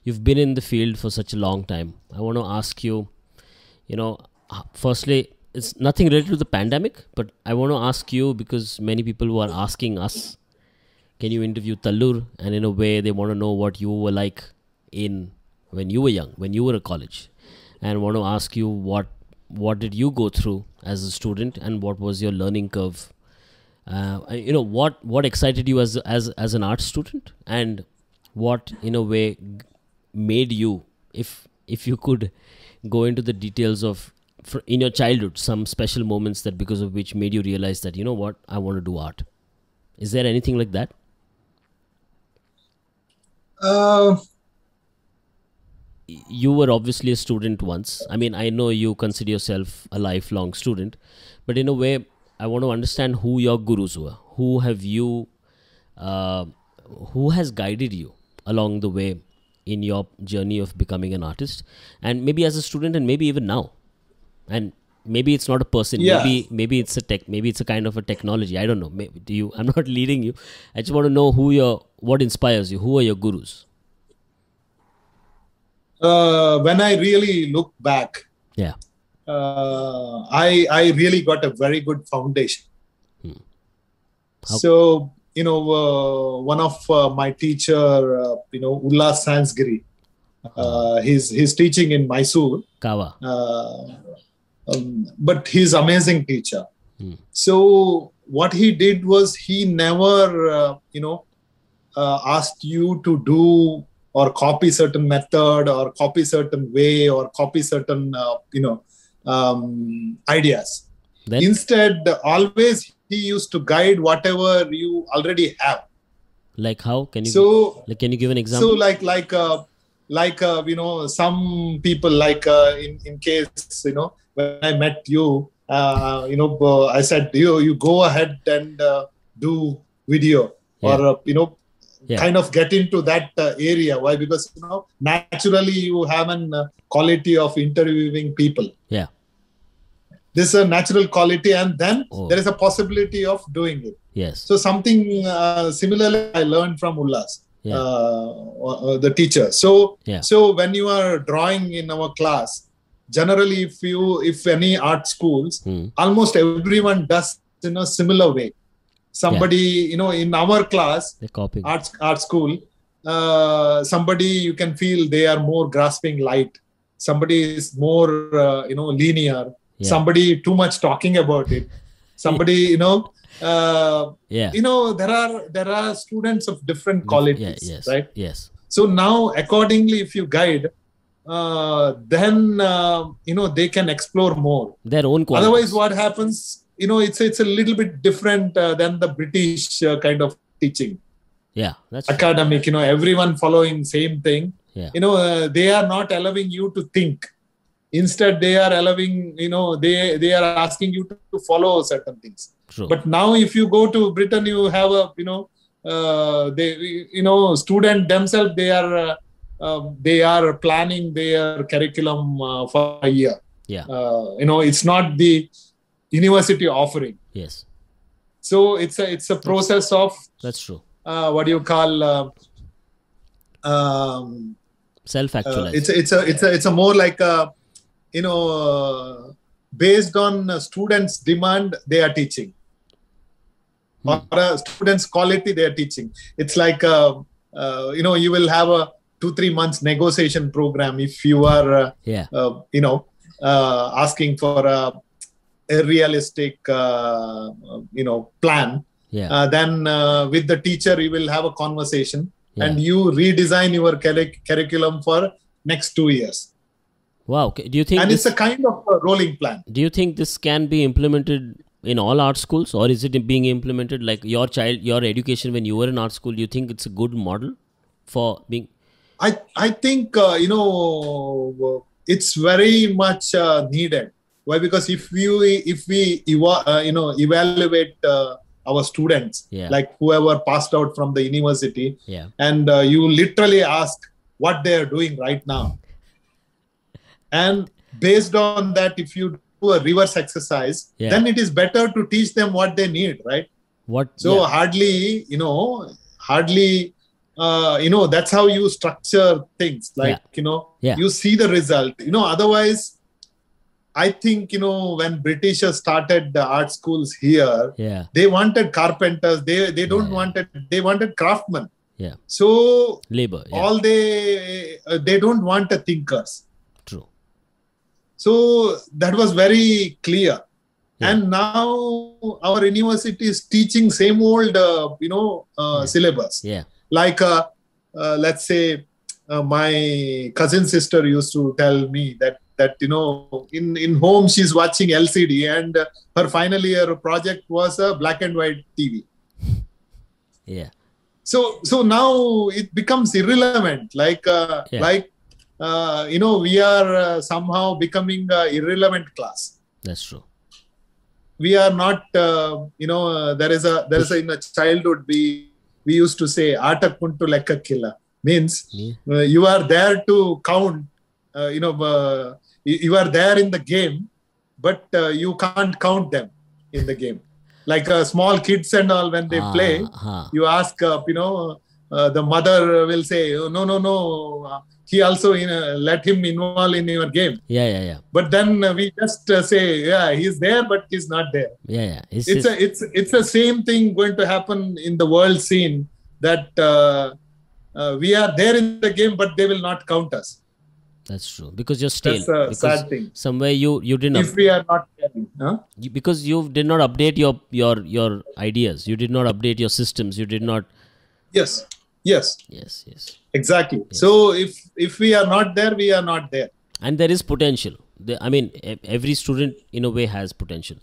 you've been in the field for such a long time. I want to ask you, firstly, it's nothing related to the pandemic, but I want to ask you, because many people who are asking us, can you interview Tallur? And in a way, they want to know what you were like when you were young, when you were at college, and want to ask you what did you go through as a student, and what was your learning curve? What excited you as an art student, and what in a way made you, if you could go into the details of in your childhood, some special moments that because of which made you realize that, you know what, I want to do art. Is there anything like that? You were obviously a student once. I mean, I know you consider yourself a lifelong student, but in a way, I want to understand who your gurus were. Who has guided you along the way in your journey of becoming an artist, and maybe as a student, and maybe even now, and maybe it's not a person. Yeah. Maybe it's a tech. Maybe it's a kind of a technology. I don't know. I'm not leading you. I just want to know what inspires you. Who are your gurus? When I really look back, Yeah. I really got a very good foundation. So, one of my teacher, Ullas Sansgiri, he's teaching in Mysore. Kawa. But he's amazing teacher. So what he did was he never, asked you to do or copy certain method or copy certain way or copy certain, ideas. Then? Instead, always he used to guide whatever you already have. Like how? Can you can you give an example? So some people in case, when I met you, I said, you go ahead and do video or, kind of get into that area. Why? Because, naturally you have an quality of interviewing people. Yeah. This is a natural quality, and then there is a possibility of doing it. Yes. So something similarly I learned from Ullas, the teacher. So when you are drawing in our class, generally if any art schools, almost everyone does in a similar way. Somebody, in our class, art school, somebody you can feel they are more grasping light. Somebody is more, linear. Yeah. Somebody too much talking about it. Somebody, there are students of different qualities, right? Yes. So now, accordingly, if you guide, then they can explore more their own qualities. Otherwise, what happens? It's a little bit different than the British kind of teaching. Yeah, that's academic. True. Everyone following same thing. Yeah. They are not allowing you to think. Instead, they are allowing, they are asking you to follow certain things. True. But now, if you go to Britain, you have student themselves, they are planning their curriculum for a year. Yeah. It's not the university offering. Yes. So it's a process of. That's true. What do you call? Self-actualization. It's a more like a. Based on students' demand, they are teaching. Or students' quality, they are teaching. It's like, you will have a 2-3 months negotiation program if you are, asking for a realistic, plan. Yeah. Then with the teacher, you will have a conversation and you redesign your curriculum for next 2 years. Wow. Do you think it's a kind of a rolling plan. Do you think this can be implemented in all art schools, or is it being implemented like your education when you were in art school? Do you think it's a good model for being? I think, it's very much needed. Why? Because if we evaluate our students, like whoever passed out from the university, and you literally ask what they are doing right now. And based on that, if you do a reverse exercise, then it is better to teach them what they need, right? Hardly that's how you structure things. Like, you see the result. Otherwise, I think, when Britishers started the art schools here, they wanted carpenters. They wanted craftsmen. Yeah. So labor. Yeah. All they don't want a thinkers. True. So that was very clear. Yeah. And now our university is teaching same old, syllabus. Yeah. Like, let's say, my cousin sister used to tell me that in home she's watching LCD, and her final year project was a black and white TV. Yeah. So now it becomes irrelevant. Like, we are somehow becoming an irrelevant class. That's true. We are not, there is a in a childhood we used to say, "Ata kuntu lekkakilla," means you are there to count. You are there in the game, but you can't count them in the game. Like small kids and all, when they play, you ask, the mother will say, "Oh, no. He also, let him involve in your game." Yeah. But then we just say, "Yeah, he's there, but he's not there." Yeah. It's the same thing going to happen in the world scene, that we are there in the game, but they will not count us. That's true, because you're stale. That's a sad thing. Somewhere you didn't. If we are not caring, because you did not update your ideas, you did not update your systems, you did not. Yes. Exactly. Yes. So if we are not there, we are not there. And there is potential. Every student in a way has potential.